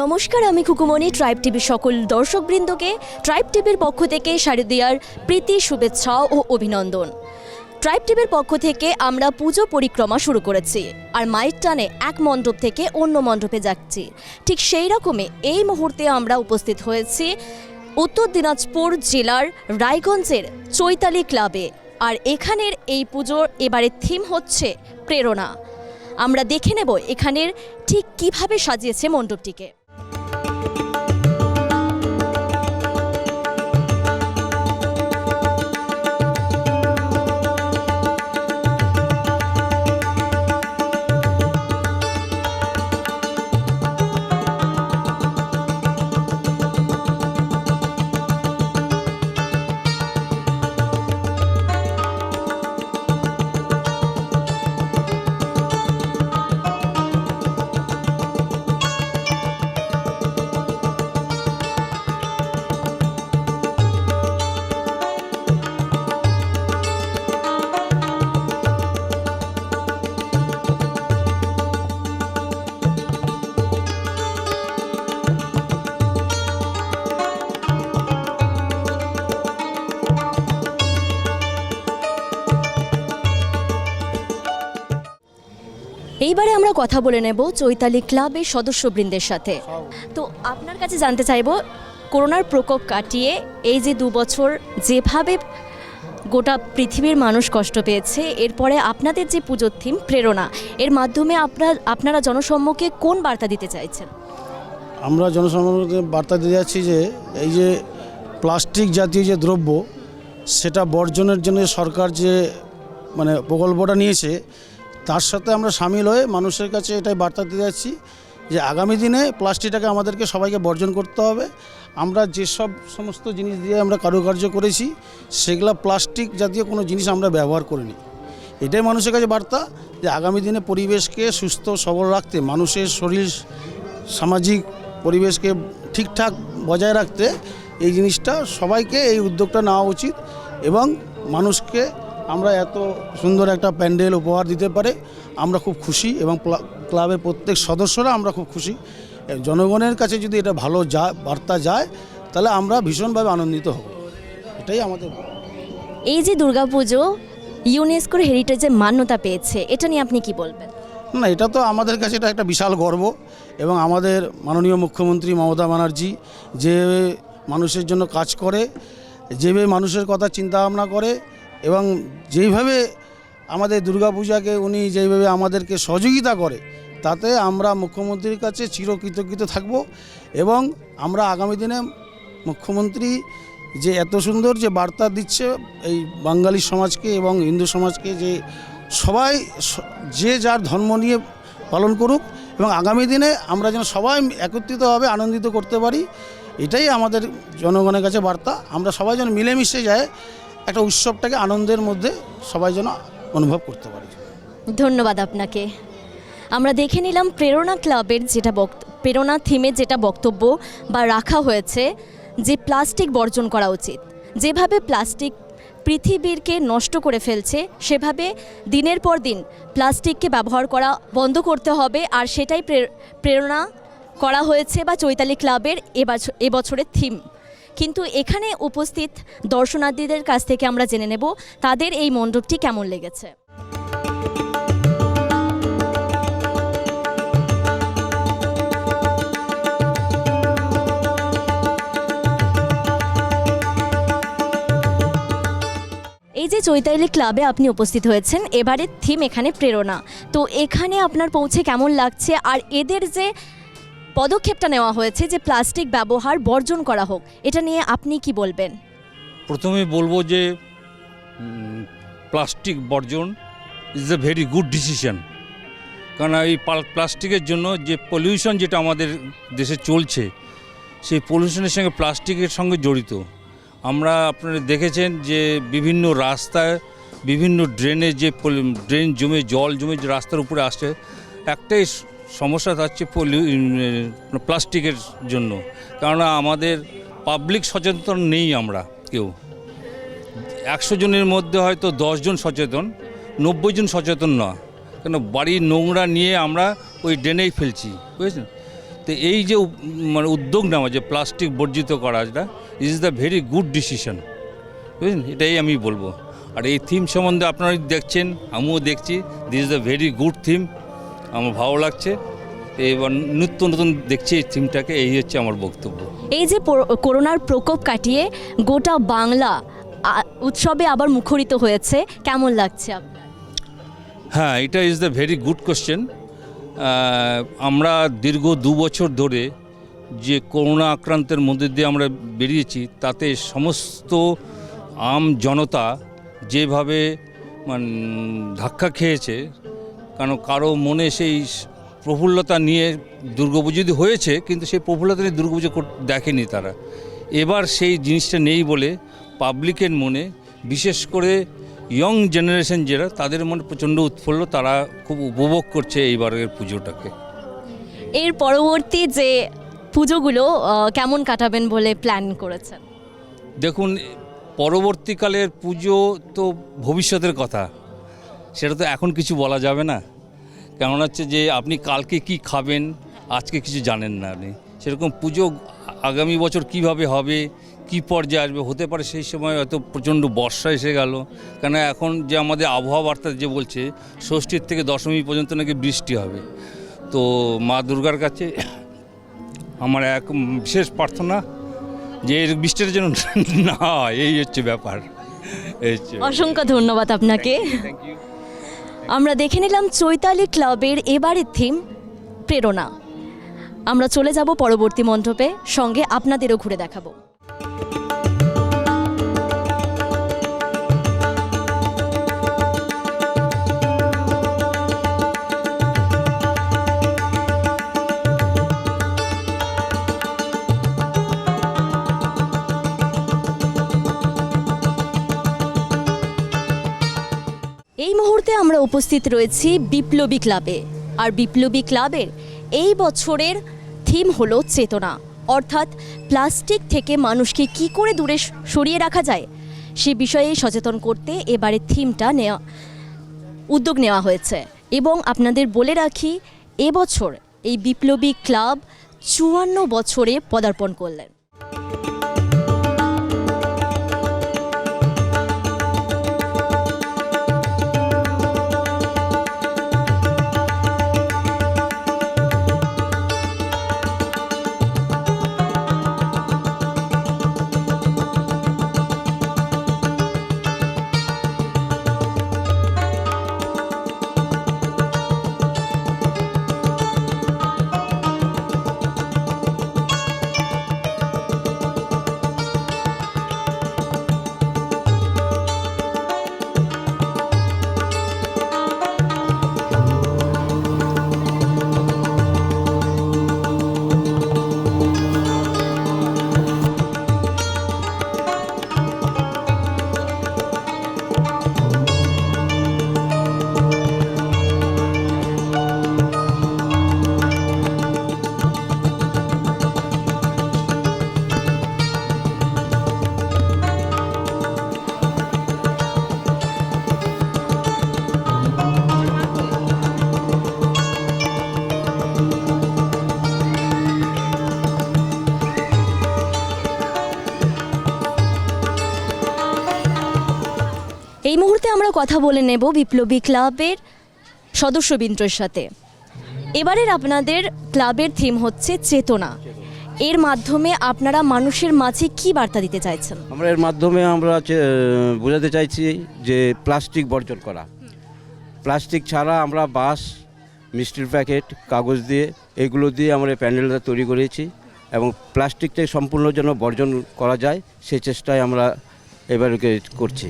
নমস্কার, আমি খুকুমনি। ট্রাইব টিভির সকল দর্শকবৃন্দকে ট্রাইব টিভির পক্ষ থেকে শারদীয়ার প্রীতি, শুভেচ্ছা ও অভিনন্দন। ট্রাইব টিভির পক্ষ থেকে আমরা পুজো পরিক্রমা শুরু করেছি, আর মায়ের টানে এক মণ্ডপ থেকে অন্য মণ্ডপে যাচ্ছি। ঠিক সেই রকমই এই মুহূর্তে আমরা উপস্থিত হয়েছি উত্তর দিনাজপুর জেলার রায়গঞ্জের চৈতালি ক্লাবে। আর এখানের এই পুজোর এবারের থিম হচ্ছে প্রেরণা। আমরা দেখে নেব এখানের ঠিক কিভাবে সাজিয়েছে মণ্ডপটিকে। এইবারে আমরা কথা বলে নেব চৈতালি ক্লাবের সদস্যবৃন্দের সাথে। তো আপনার কাছে জানতে চাইব, করোনার প্রকোপ কাটিয়ে এই যে 2 বছর যেভাবে গোটা পৃথিবীর মানুষ কষ্ট পেয়েছে, এরপরে আপনাদের যে পুজোর থিম প্রেরণা, এর মাধ্যমে আপনারা জনসম্মুখে কোন বার্তা দিতে চাইছেন? আমরা জনসম্মুখে বার্তা দিতে যাচ্ছি যে এই যে প্লাস্টিক জাতীয় যে দ্রব্য, সেটা বর্জনের জন্য সরকার যে প্রকল্পটা নিয়েছে, তার সাথে আমরা সামিল হয়ে মানুষের কাছে এটাই বার্তা দিতে যাচ্ছি যে আগামী দিনে প্লাস্টিকটাকে আমাদেরকে সবাইকে বর্জন করতে হবে। আমরা যেসব সমস্ত জিনিস দিয়ে আমরা কারুকার্য করেছি, সেগুলো প্লাস্টিক জাতীয় কোনো জিনিস আমরা ব্যবহার করিনি। এটাই মানুষের কাছে বার্তা যে আগামী দিনে পরিবেশকে সুস্থ সবল রাখতে, মানুষের শরীর সামাজিক পরিবেশকে ঠিকঠাক বজায় রাখতে এই জিনিসটা সবাইকে এই উদ্যোগটা নেওয়া উচিত। এবং মানুষকে আমরা এত সুন্দর একটা প্যান্ডেল উপহার দিতে পারে আমরা খুব খুশি, এবং ক্লাবের প্রত্যেক সদস্যরা আমরা খুব খুশি। জনগণের কাছে যদি এটা ভালো বার্তা যায়, তাহলে আমরা ভীষণভাবে আনন্দিত হব। এটাই আমাদের। এই যে দুর্গা পুজো ইউনেস্কোর হেরিটেজে মান্যতা পেয়েছে, এটা নিয়ে আপনি কি বলবেন? না, এটা তো আমাদের কাছে এটা একটা বিশাল গর্ব। এবং আমাদের মাননীয় মুখ্যমন্ত্রী মমতা ব্যানার্জি যে মানুষের জন্য কাজ করে, যেভাবে মানুষের কথা চিন্তা ভাবনা করে, এবং যেইভাবে আমাদের দুর্গাপূজাকে উনি যেইভাবে আমাদেরকে সহযোগিতা করে, তাতে আমরা মুখ্যমন্ত্রীর কাছে চিরকৃতজ্ঞ থাকব। এবং আমরা আগামী দিনে মুখ্যমন্ত্রী যে এত সুন্দর যে বার্তা দিচ্ছে এই বাঙালি সমাজকে এবং হিন্দু সমাজকে, যে সবাই যে যার ধর্ম নিয়ে পালন করুক, এবং আগামী দিনে আমরা যেন সবাই একত্রিতভাবে আনন্দিত করতে পারি, এটাই আমাদের জনগণের কাছে বার্তা। আমরা সবাই যেন মিলেমিশে যায় একটা উৎসবটাকে আনন্দের মধ্যে সবাই যেন অনুভব করতে পারি। ধন্যবাদ আপনাকে। আমরা দেখে নিলাম প্রেরণা ক্লাবের যেটা প্রেরণা থিমে যেটা বক্তব্য বা রাখা হয়েছে, যে প্লাস্টিক বর্জন করা উচিত। যেভাবে প্লাস্টিক পৃথিবীকে নষ্ট করে ফেলছে, সেভাবে দিনের পর দিন প্লাস্টিককে ব্যবহার করা বন্ধ করতে হবে। আর সেটাই প্রেরণা করা হয়েছে বা চৈতালি ক্লাবের এবছরের থিম। কিন্তু এখানে উপস্থিত দর্শনার্থীদের কাছ থেকে আমরা জেনে নেব তাদের এই মণ্ডপটি কেমন লেগেছে। এই যে চৈতালি ক্লাবে আপনি উপস্থিত হয়েছেন, এবারের থিম এখানে প্রেরণা। তো এখানে আপনার পৌঁছে কেমন লাগছে? আর এদের যে পদক্ষেপটা নেওয়া হয়েছে যে প্লাস্টিক ব্যবহার বর্জন করা হোক, এটা নিয়ে আপনি কি বলবেন? প্রথমে বলবো যে প্লাস্টিক বর্জন is a very good decision. কারণ এই প্লাস্টিকের জন্য যে পলিউশন যেটা আমাদের দেশে চলছে, সেই পলিউশনের সঙ্গে প্লাস্টিকের সঙ্গে জড়িত। আমরা আপনারা দেখেছেন যে বিভিন্ন রাস্তায় বিভিন্ন ড্রেনে যে ড্রেন জমে জল জমে যে রাস্তার উপরে আসছে, একটাই সমস্যা থাকছে প্লাস্টিকের জন্য। কারণ আমাদের পাবলিক সচেতন নেই, আমরা কেউ 100 জনের মধ্যে হয়তো 10 জন সচেতন, 90 জন সচেতন না। কেন বাড়ির নোংরা নিয়ে আমরা ওই ড্রেনেই ফেলছি, বুঝেছেন। তো তো এই যে মানে উদ্যোগ নেওয়া যে প্লাস্টিক বর্জিত করাটা is the very good decision, বুঝলেন, এটাই আমি বলবো। আর এই থিম সম্বন্ধে আপনারা দেখছেন, আমিও দেখছি, this is the very good theme, আমার ভালো লাগছে। এবার নতুন নতুন দেখছি এই থিমটাকে, এই হচ্ছে আমার বক্তব্য। এই যে করোনার প্রকোপ কাটিয়ে গোটা বাংলা উৎসবে আবার মুখরিত হয়েছে, কেমন লাগছে আপনার? হ্যাঁ, এটা is the very good question. আমরা দীর্ঘ 2 বছর ধরে যে করোনা আক্রান্তের মধ্যে দিয়ে আমরা বেরিয়েছি, তাতে সমস্ত আম জনতা যেভাবে ধাক্কা খেয়েছে, কারণ কারো মনে সেই প্রফুল্লতা নিয়ে দুর্গাপুজো যদি হয়েছে, কিন্তু সেই প্রফুল্লতা নিয়ে দুর্গাপুজো দেখেনি তারা। এবার সেই জিনিসটা নেই বলে পাবলিকের মনে, বিশেষ করে ইয়ং জেনারেশন যারা, তাদের মনে প্রচণ্ড উৎফুল্ল, তারা খুব উপভোগ করছে এইবারের পুজোটাকে। এর পরবর্তী যে পুজোগুলো কেমন কাটাবেন বলে প্ল্যান করেছেন? দেখুন, পরবর্তীকালের পুজো তো ভবিষ্যতের কথা, সেটা তো এখন কিছু বলা যাবে না। কেমন হচ্ছে যে আপনি কালকে কি খাবেন আজকে কিছু জানেন না আপনি, সেরকম পুজো আগামী বছর কিভাবে হবে, কি পর্যায়ে আসবে, হতে পারে সেই সময় হয়তো প্রচণ্ড বর্ষা এসে গেল। কেন এখন যে আমাদের আবহাওয়া বার্তা যে বলছে ষষ্ঠীর থেকে দশমী পর্যন্ত নাকি বৃষ্টি হবে। তো মা দুর্গার কাছে আমার এক বিশেষ প্রার্থনা যে এর বৃষ্টির জন্য না হয়, এই হচ্ছে ব্যাপার। অসংখ্য ধন্যবাদ আপনাকে। আমরা দেখে নিলাম চৈতালি ক্লাবের এবারের থিম প্রেরণা। আমরা চলে যাব পরবর্তী মণ্ডপে, সঙ্গে আপনাদেরও ঘুরে দেখাবো। এই মুহূর্তে আমরা উপস্থিত রয়েছি বিপ্লবী ক্লাবে, আর বিপ্লবী ক্লাবের এই বছরের থিম হলো চেতনা, অর্থাৎ প্লাস্টিক থেকে মানুষকে কি করে দূরে সরিয়ে রাখা যায় সে বিষয়ে সচেতন করতে এবারে থিমটা উদ্যোগ নেওয়া হয়েছে। এবং আপনাদের বলে রাখি, এবছর এই বিপ্লবী ক্লাব 54 বছরে পদার্পণ করলেন। এই মুহূর্তে আমরা কথা বলে নেব বিপ্লবী ক্লাবের সদস্যবৃন্দের সাথে। এবারের আপনাদের ক্লাবের থিম হচ্ছে চেতনা। এর মাধ্যমে আপনারা মানুষের মাঝে কি বার্তা দিতে চাইছেন? আমরা এর মাধ্যমে আমরা বোঝাতে চাইছি যে প্লাস্টিক বর্জন করা। প্লাস্টিক ছাড়া আমরা বাঁশ, মিষ্টির প্যাকেট, কাগজ দিয়ে এগুলো দিয়ে আমরা প্যান্ডেলটা তৈরি করেছি এবং প্লাস্টিকটা সম্পূর্ণ যেন বর্জন করা যায় সেই চেষ্টায় আমরা এবারকে করছি।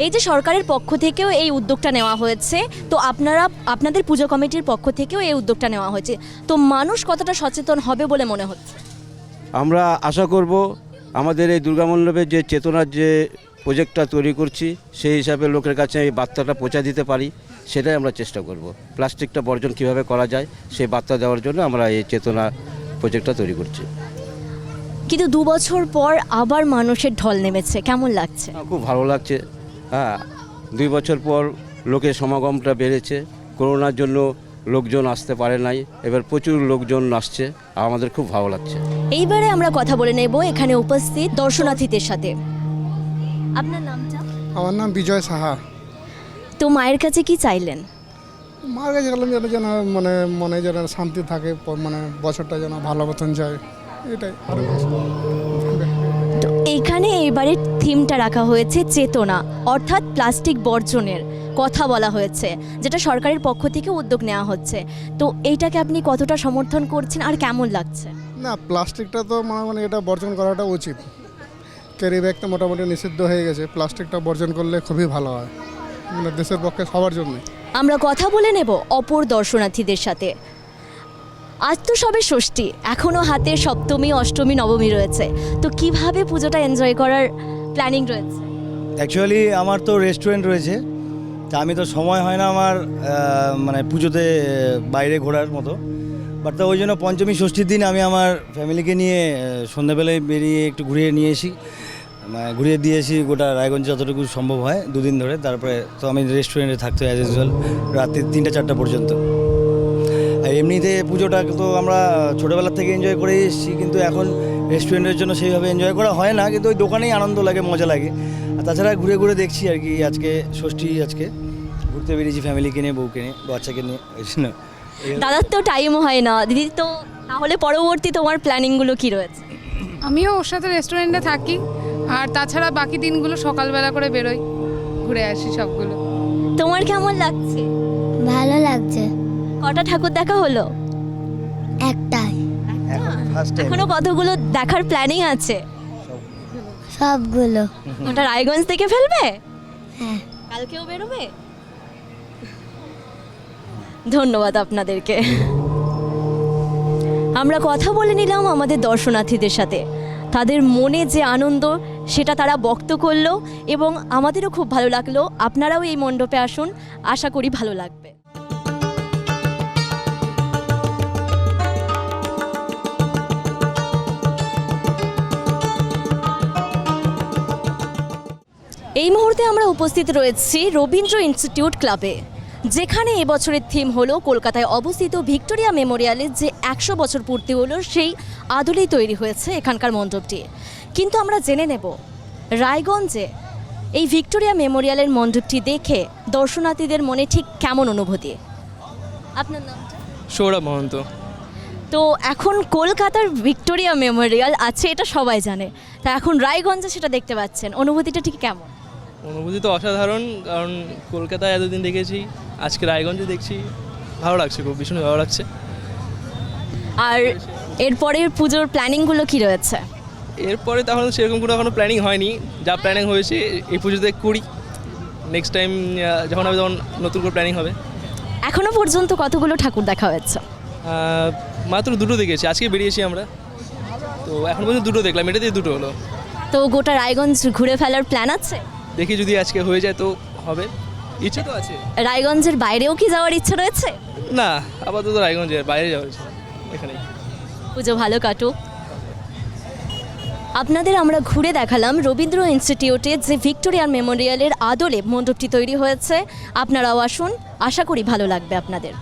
এই যে সরকারের পক্ষ থেকেও এই উদ্যোগটা নেওয়া হয়েছে, তো আপনাদের পুজো কমিটির পক্ষ থেকেও এই উদ্যোগটা নেওয়া হয়েছে, তো মানুষ কতটা সচেতন হবে বলে মনে হচ্ছে? আমরা আশা করব আমাদের এই দুর্গা মণ্ডপের যে চেতনার যে প্রজেক্টটা তৈরি করছি সেই হিসাবে লোকের কাছে এই বার্তাটা পৌঁছে দিতে পারি, সেটাই আমরা চেষ্টা করব। প্লাস্টিকটা বর্জন কিভাবে করা যায় সেই বার্তা দেওয়ার জন্য আমরা এই চেতনা প্রজেক্টটা তৈরি করছি। কিন্তু 2 বছর পর আবার মানুষের ঢল নেমেছে, কেমন লাগছে? খুব ভালো লাগছে। হ্যাঁ, 2 বছর পর লোকের সমাগমটা বেড়েছে। করোনার জন্য লোকজন আসতে পারে নাই, এবার প্রচুর লোকজন আসছে, আমাদের খুব ভালো লাগছে। এইবারে আমরা কথা বলে নেব এখানে উপস্থিত দর্শনার্থীদের সাথে। আপনার নামটা? আমার নাম বিজয় সাহা। তো মায়ের কাছে কি চাইলেন? মার কাছে গেলাম যেন মানে মনে যেন শান্তি থাকে, মানে বছরটা যেন ভালো মতন যায়, এটাই। আর তো এখানে এবারে থিমটা রাখা হয়েছে চেতনা, অর্থাৎ প্লাস্টিক বর্জনের কথা বলা হয়েছে, যেটা সরকারের পক্ষ থেকে উদ্যোগ নেওয়া হচ্ছে। তো এইটাকে আপনি কতটা সমর্থন করছেন আর কেমন লাগছে? না, প্লাস্টিকটা তো মানে এটা বর্জন করাটা উচিত। ক্যারি ব্যাগ তো মোটামুটি নিষিদ্ধ হয়ে গেছে, প্লাস্টিকটা বর্জন করলে খুবই ভালো হয়, মানে দেশের পক্ষে সবার জন্যই। আমরা কথা বলে নেব অপর দর্শনার্থীদের সাথে। আজ তো সবে ষষ্ঠী, এখনও হাতে সপ্তমী, অষ্টমী, নবমী রয়েছে। তো কিভাবে পুজোটা এনজয় করার প্ল্যানিং রয়েছে? অ্যাকচুয়ালি আমার তো রেস্টুরেন্ট রয়েছে, তা আমি তো সময় হয় না আমার মানে পুজোতে বাইরে ঘোরার মতো। বাট তো ওই জন্য পঞ্চমী ষষ্ঠীর দিন আমি আমার ফ্যামিলিকে নিয়ে সন্ধ্যাবেলায় বেরিয়ে একটু ঘুরিয়ে নিয়ে এসি, ঘুরিয়ে দিয়েছি গোটা রায়গঞ্জ যতটুকু সম্ভব হয় 2 দিন ধরে। তারপরে তো আমি রেস্টুরেন্টে থাকতো অ্যাজ ইউজুয়াল রাত্রি 3টা-4টা পর্যন্ত। আর এমনিতে পুজোটা তো আমরা ছোটোবেলার থেকে এনজয় করে এসেছি, কিন্তু এখন রেস্টুরেন্টের জন্য সেইভাবে এনজয় করা হয় না, কিন্তু ওই দোকানেই আনন্দ লাগে, মজা লাগে। আর তাছাড়া ঘুরে ঘুরে দেখছি আর কি। আজকে ষষ্ঠী, আজকে ঘুরতে বেরিয়েছি ফ্যামিলিকে নিয়ে, বউকে নিয়ে, বাচ্চাকে নিয়ে, ওই জন্য। দাদার তো টাইমও হয় না দিদি, তো তাহলে পরবর্তী তোমার প্ল্যানিংগুলো কি রয়েছে? আমিও ওর সাথে রেস্টুরেন্টে থাকি, আর তাছাড়া বাকি দিনগুলো সকালবেলা করে বেরোই, ঘুরে আসি সবগুলো। তোমার কেমন লাগছে? ভালো লাগছে। কটা ঠাকুর দেখা হলো? একটাই। এখনো কতগুলো দেখার প্ল্যানিং আছে? সবগুলো। ওটা রায়গঞ্জ থেকে ফেলবে? হ্যাঁ। কালকেও বেরোবে? ধন্যবাদ আপনাদেরকে। আমরা কথা বলে নিলাম আমাদের দর্শনার্থীদের সাথে, তাদের মনে যে আনন্দ সেটা তারা ব্যক্ত করলো এবং আমাদেরও খুব ভালো লাগলো। আপনারাও এই মণ্ডপে আসুন, আশা করি ভালো লাগবে। এই মুহূর্তে আমরা উপস্থিত রয়েছি রবীন্দ্র ইনস্টিটিউট ক্লাবে, যেখানে এবছরের থিম হলো কলকাতায় অবস্থিত ভিক্টোরিয়া মেমোরিয়ালের যে 100 বছর পূর্তি হলো সেই আদলেই তৈরি হয়েছে এখানকার মণ্ডপটি। কিন্তু আমরা জেনে নেব রায়গঞ্জে এই ভিক্টোরিয়া মেমোরিয়ালের মণ্ডপটি দেখে দর্শনার্থীদের মনে ঠিক কেমন অনুভূতি। আপনার নামটা? সৌরভ মহন্ত। তো এখন কলকাতার ভিক্টোরিয়া মেমোরিয়াল আছে, এটা সবাই জানে, তা এখন রায়গঞ্জে সেটা দেখতে পাচ্ছেন, অনুভূতিটা ঠিক কেমন? অনুভূতি তো অসাধারণ, কারণ কলকাতায় এতদিন দেখেছি, আজকে রায়গঞ্জে দেখছি, ভালো লাগছে, খুব ভীষণ ভালো লাগছে। আর এরপরের পুজোর প্ল্যানিংগুলো কি রয়েছে? এরপরে তাহলে সেরকম কোনো এখনো প্ল্যানিং হয়নি, যা প্ল্যানিং হয়েছে এই পুজোতে করি, নেক্সট টাইম যখন হবে তখন নতুন করে প্ল্যানিং হবে। এখনো পর্যন্ত কতগুলো ঠাকুর দেখা হয়েছে? মাত্র 2টো দেখেছি, আজকে বেরিয়েছি আমরা, তো এখন পর্যন্ত 2টো দেখলাম, এটাতেই 2টো হলো। তো গোটা রায়গঞ্জ ঘুরে ফেলার প্ল্যান আছে? দেখি যদি আজকে হয়ে যায় তো হবে, ইচ্ছে তো আছে। রায়গঞ্জের বাইরেও কি যাওয়ার ইচ্ছে রয়েছে? না, আপাতত রায়গঞ্জের বাইরে যাওয়ার ইচ্ছে, এখানেই। পুজো ভালো কাটুক। আপনাদের আমরা ঘুরে দেখালাম রবীন্দ্র ইনস্টিটিউটে যে ভিক্টোরিয়ার মেমোরিয়ালের আদলে মণ্ডপটি তৈরি হয়েছে। আপনারাও আসুন, আশা করি ভালো লাগবে আপনাদের।